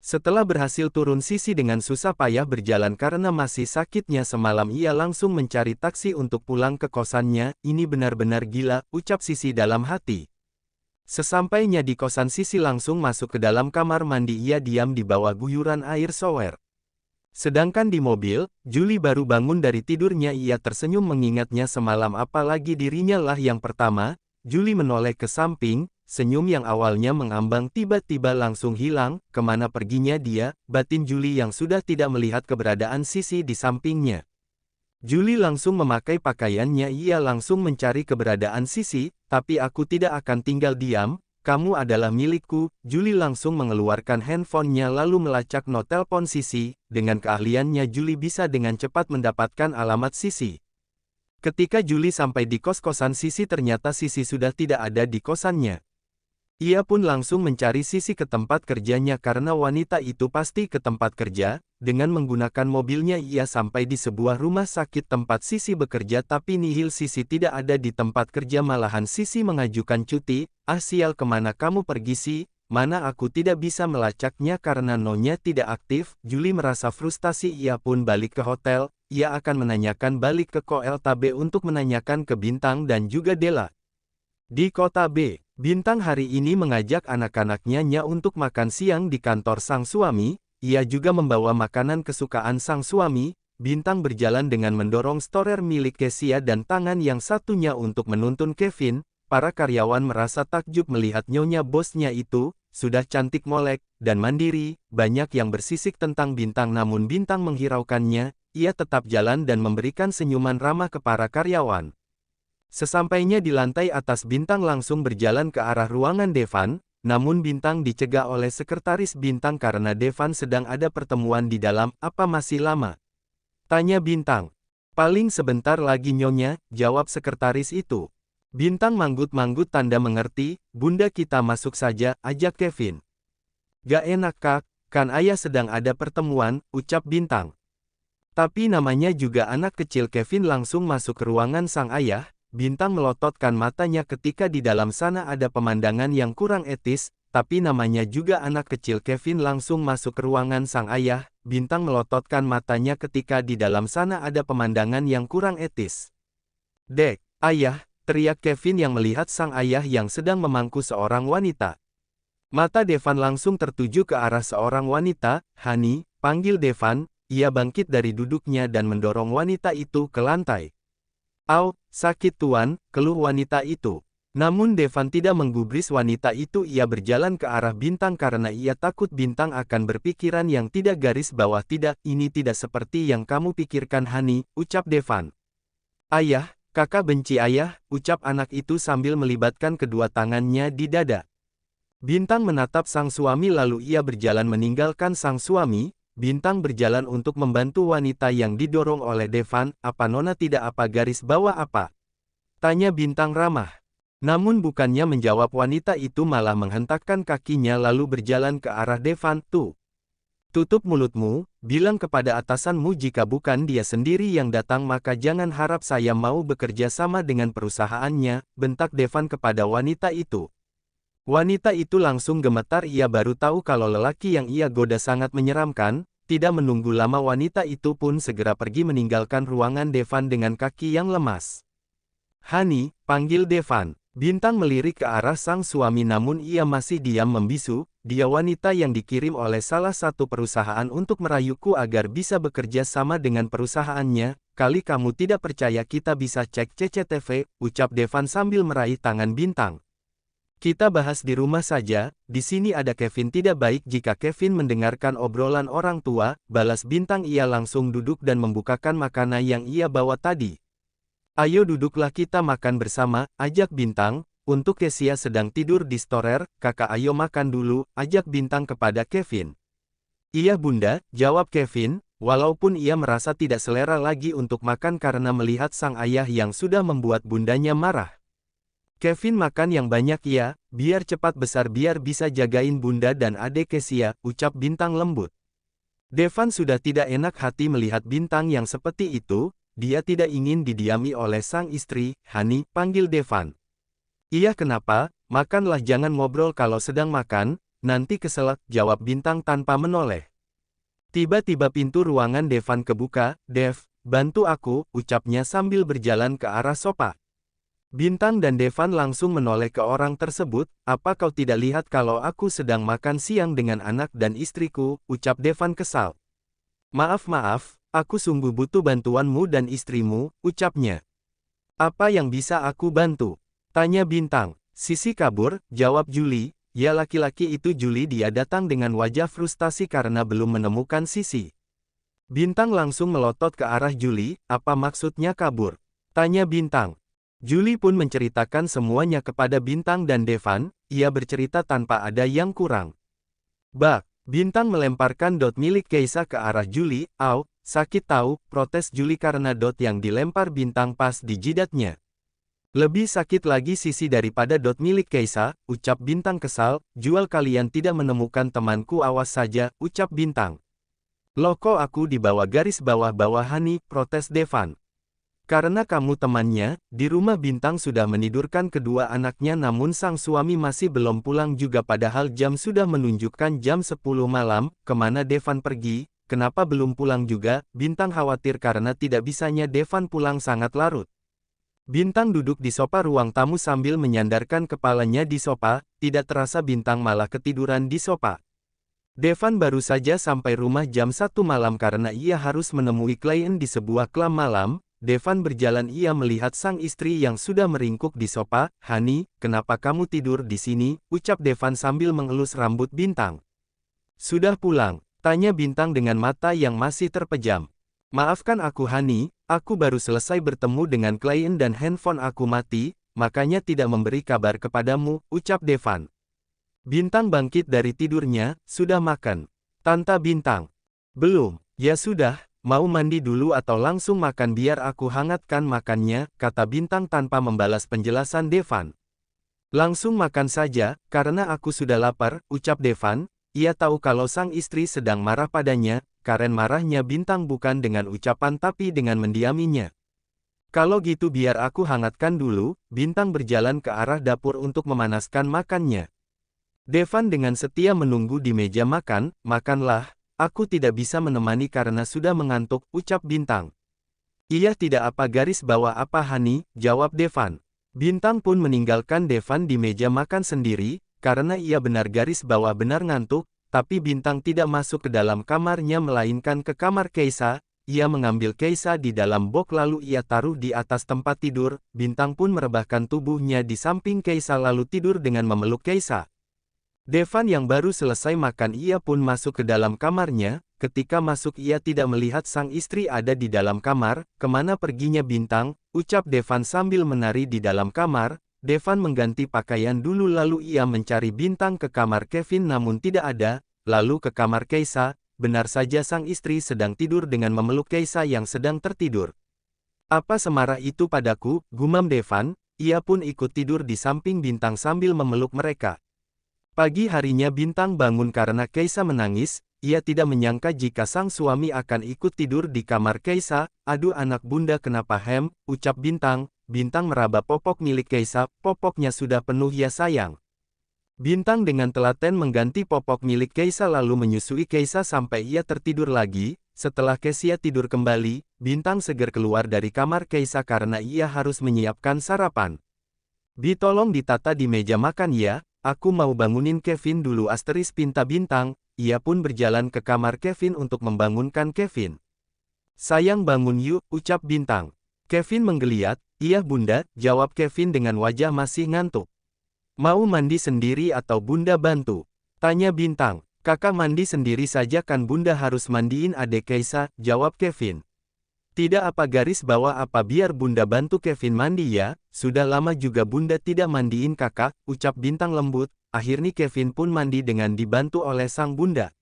Setelah berhasil turun, Sisi dengan susah payah berjalan karena masih sakitnya semalam. Ia langsung mencari taksi untuk pulang ke kosannya. Ini benar-benar gila, ucap Sisi dalam hati. Sesampainya di kosan, Sisi langsung masuk ke dalam kamar mandi. Ia diam di bawah guyuran air shower. Sedangkan di mobil, Julie baru bangun dari tidurnya. Ia tersenyum mengingatnya semalam, apalagi dirinya lah yang pertama. Julie menoleh ke samping, senyum yang awalnya mengambang tiba-tiba langsung hilang. Kemana perginya dia, batin Julie yang sudah tidak melihat keberadaan Sisi di sampingnya. Julie langsung memakai pakaiannya. Ia langsung mencari keberadaan Sisi, tapi aku tidak akan tinggal diam. Kamu adalah milikku. Julie langsung mengeluarkan handphonenya lalu melacak not telepon Sisi. Dengan keahliannya Julie bisa dengan cepat mendapatkan alamat Sisi. Ketika Julie sampai di kos-kosan Sisi, ternyata Sisi sudah tidak ada di kosannya. Ia pun langsung mencari Sisi ke tempat kerjanya karena wanita itu pasti ke tempat kerja. Dengan menggunakan mobilnya ia sampai di sebuah rumah sakit tempat Sisi bekerja, tapi nihil, Sisi tidak ada di tempat kerja, malahan Sisi mengajukan cuti. Ah sial, kemana kamu pergi sih? Mana aku tidak bisa melacaknya karena no-nya tidak aktif. Julie merasa frustasi, ia pun balik ke hotel. Ia akan menanyakan balik ke Kota B untuk menanyakan ke Bintang dan juga Della. Di Kota B, Bintang hari ini mengajak anak-anaknya untuk makan siang di kantor sang suami. Ia juga membawa makanan kesukaan sang suami. Bintang berjalan dengan mendorong stroller milik Kezia dan tangan yang satunya untuk menuntun Kevin. Para karyawan merasa takjub melihat nyonya bosnya itu, sudah cantik, molek, dan mandiri. Banyak yang bersisik tentang Bintang, namun Bintang menghiraukannya. Ia tetap jalan dan memberikan senyuman ramah ke para karyawan. Sesampainya di lantai atas, Bintang langsung berjalan ke arah ruangan Devan. Namun Bintang dicegah oleh sekretaris Bintang karena Devan sedang ada pertemuan di dalam. Apa masih lama? Tanya Bintang. Paling sebentar lagi nyonya, jawab sekretaris itu. Bintang manggut-manggut tanda mengerti. Bunda, kita masuk saja, ajak Kevin. Gak enak kak, kan ayah sedang ada pertemuan, ucap Bintang. Tapi namanya juga anak kecil. Kevin langsung masuk ke ruangan sang ayah. Bintang melototkan matanya ketika di dalam sana ada pemandangan yang kurang etis, tapi namanya juga anak kecil. Kevin langsung masuk ke ruangan sang ayah. Bintang melototkan matanya ketika di dalam sana ada pemandangan yang kurang etis. Dek, ayah, teriak Kevin yang melihat sang ayah yang sedang memangku seorang wanita. Mata Devan langsung tertuju ke arah seorang wanita. Hani, panggil Devan. Ia bangkit dari duduknya dan mendorong wanita itu ke lantai. Au, sakit tuan, keluh wanita itu. Namun Devan tidak menggubris wanita itu. Ia berjalan ke arah Bintang karena ia takut Bintang akan berpikiran yang tidak garis bawah. Tidak, ini tidak seperti yang kamu pikirkan Hani, ucap Devan. Ayah, kakak benci ayah, ucap anak itu sambil melibatkan kedua tangannya di dada. Bintang menatap sang suami lalu ia berjalan meninggalkan sang suami. Bintang berjalan untuk membantu wanita yang didorong oleh Devan. Apa nona tidak apa garis bawah apa? Tanya Bintang ramah. Namun bukannya menjawab, wanita itu malah menghentakkan kakinya lalu berjalan ke arah Devan. Tuh. Tutup mulutmu, bilang kepada atasanmu jika bukan dia sendiri yang datang maka jangan harap saya mau bekerja sama dengan perusahaannya, bentak Devan kepada wanita itu. Wanita itu langsung gemetar. Ia baru tahu kalau lelaki yang ia goda sangat menyeramkan. Tidak menunggu lama wanita itu pun segera pergi meninggalkan ruangan Devan dengan kaki yang lemas. Hani, panggil Devan. Bintang melirik ke arah sang suami namun ia masih diam membisu. Dia wanita yang dikirim oleh salah satu perusahaan untuk merayuku agar bisa bekerja sama dengan perusahaannya. Kali kamu tidak percaya kita bisa cek CCTV, ucap Devan sambil meraih tangan Bintang. Kita bahas di rumah saja, di sini ada Kevin. Tidak baik jika Kevin mendengarkan obrolan orang tua, balas Bintang. Ia langsung duduk dan membukakan makanan yang ia bawa tadi. Ayo duduklah kita makan bersama, ajak Bintang. Untuk Kezia sedang tidur di storer, kakak ayo makan dulu, ajak Bintang kepada Kevin. Iya bunda, jawab Kevin, walaupun ia merasa tidak selera lagi untuk makan karena melihat sang ayah yang sudah membuat bundanya marah. Kevin makan yang banyak ya, biar cepat besar biar bisa jagain bunda dan adek Kezia, ucap Bintang lembut. Devan sudah tidak enak hati melihat Bintang yang seperti itu. Dia tidak ingin didiami oleh sang istri. Hani, panggil Devan. Iya kenapa, makanlah jangan ngobrol kalau sedang makan, nanti keselak, jawab Bintang tanpa menoleh. Tiba-tiba pintu ruangan Devan kebuka. Dev, bantu aku, ucapnya sambil berjalan ke arah sofa. Bintang dan Devan langsung menoleh ke orang tersebut. Apa kau tidak lihat kalau aku sedang makan siang dengan anak dan istriku, ucap Devan kesal. Maaf, aku sungguh butuh bantuanmu dan istrimu, ucapnya. Apa yang bisa aku bantu? Tanya Bintang. Sisi kabur, jawab Julie. Ya laki-laki itu Julie, dia datang dengan wajah frustasi karena belum menemukan Sisi. Bintang langsung melotot ke arah Julie. Apa maksudnya kabur? Tanya Bintang. Julie pun menceritakan semuanya kepada Bintang dan Devan. Ia bercerita tanpa ada yang kurang. Bak, Bintang melemparkan dot milik Keisa ke arah Julie. Au, sakit tahu, protes Julie karena dot yang dilempar Bintang pas di jidatnya. Lebih sakit lagi Sisi daripada dot milik Keisa, ucap Bintang kesal. Jual kalian tidak menemukan temanku, awas saja, ucap Bintang. Loh kok aku di bawah garis bawah-bawahani, protes Devan. Karena kamu temannya, di rumah Bintang sudah menidurkan kedua anaknya namun sang suami masih belum pulang juga padahal jam sudah menunjukkan jam 10 malam, kemana Devan pergi, kenapa belum pulang juga, Bintang khawatir karena tidak bisanya Devan pulang sangat larut. Bintang duduk di sofa ruang tamu sambil menyandarkan kepalanya di sofa, tidak terasa Bintang malah ketiduran di sofa. Devan baru saja sampai rumah jam 1 malam karena ia harus menemui klien di sebuah klub malam. Devan berjalan, ia melihat sang istri yang sudah meringkuk di sofa. Hani, kenapa kamu tidur di sini? Ucap Devan sambil mengelus rambut Bintang. Sudah pulang? Tanya Bintang dengan mata yang masih terpejam. Maafkan aku Hani, aku baru selesai bertemu dengan klien dan handphone aku mati, makanya tidak memberi kabar kepadamu, ucap Devan. Bintang bangkit dari tidurnya. Sudah makan? Tanta Bintang. Belum. Ya sudah. Mau mandi dulu atau langsung makan biar aku hangatkan makannya, kata Bintang tanpa membalas penjelasan Devan. Langsung makan saja, karena aku sudah lapar, ucap Devan. Ia tahu kalau sang istri sedang marah padanya, karena marahnya Bintang bukan dengan ucapan tapi dengan mendiaminya. Kalau gitu biar aku hangatkan dulu, Bintang berjalan ke arah dapur untuk memanaskan makannya. Devan dengan setia menunggu di meja makan. Makanlah. Aku tidak bisa menemani karena sudah mengantuk, ucap Bintang. Iya tidak apa garis bawah apa Hani, jawab Devan. Bintang pun meninggalkan Devan di meja makan sendiri, karena ia benar garis bawah benar ngantuk, tapi Bintang tidak masuk ke dalam kamarnya melainkan ke kamar Keisa. Ia mengambil Keisa di dalam box lalu ia taruh di atas tempat tidur. Bintang pun merebahkan tubuhnya di samping Keisa lalu tidur dengan memeluk Keisa. Devan yang baru selesai makan ia pun masuk ke dalam kamarnya. Ketika masuk ia tidak melihat sang istri ada di dalam kamar. Kemana perginya Bintang, ucap Devan sambil menari di dalam kamar. Devan mengganti pakaian dulu lalu ia mencari Bintang ke kamar Kevin namun tidak ada. Lalu ke kamar Keisa, benar saja sang istri sedang tidur dengan memeluk Keisa yang sedang tertidur. Apa semarah itu padaku, gumam Devan. Ia pun ikut tidur di samping Bintang sambil memeluk mereka. Pagi harinya Bintang bangun karena Keisa menangis. Ia tidak menyangka jika sang suami akan ikut tidur di kamar Keisa. Aduh anak bunda kenapa ucap Bintang. Bintang meraba popok milik Keisa. Popoknya sudah penuh ya sayang. Bintang dengan telaten mengganti popok milik Keisa lalu menyusui Keisa sampai ia tertidur lagi. Setelah Keisa tidur kembali, Bintang segera keluar dari kamar Keisa karena ia harus menyiapkan sarapan. Tolong ditata di meja makan ya. Aku mau bangunin Kevin dulu pinta Bintang. Ia pun berjalan ke kamar Kevin untuk membangunkan Kevin. Sayang bangun yuk, ucap Bintang. Kevin menggeliat. Iya bunda, jawab Kevin dengan wajah masih ngantuk. Mau mandi sendiri atau bunda bantu? Tanya Bintang. Kakak mandi sendiri saja kan bunda harus mandiin adek Keisa, jawab Kevin. Tidak apa garis bawah apa biar bunda bantu Kevin mandi ya, sudah lama juga bunda tidak mandiin kakak, ucap Bintang lembut. Akhirnya Kevin pun mandi dengan dibantu oleh sang bunda.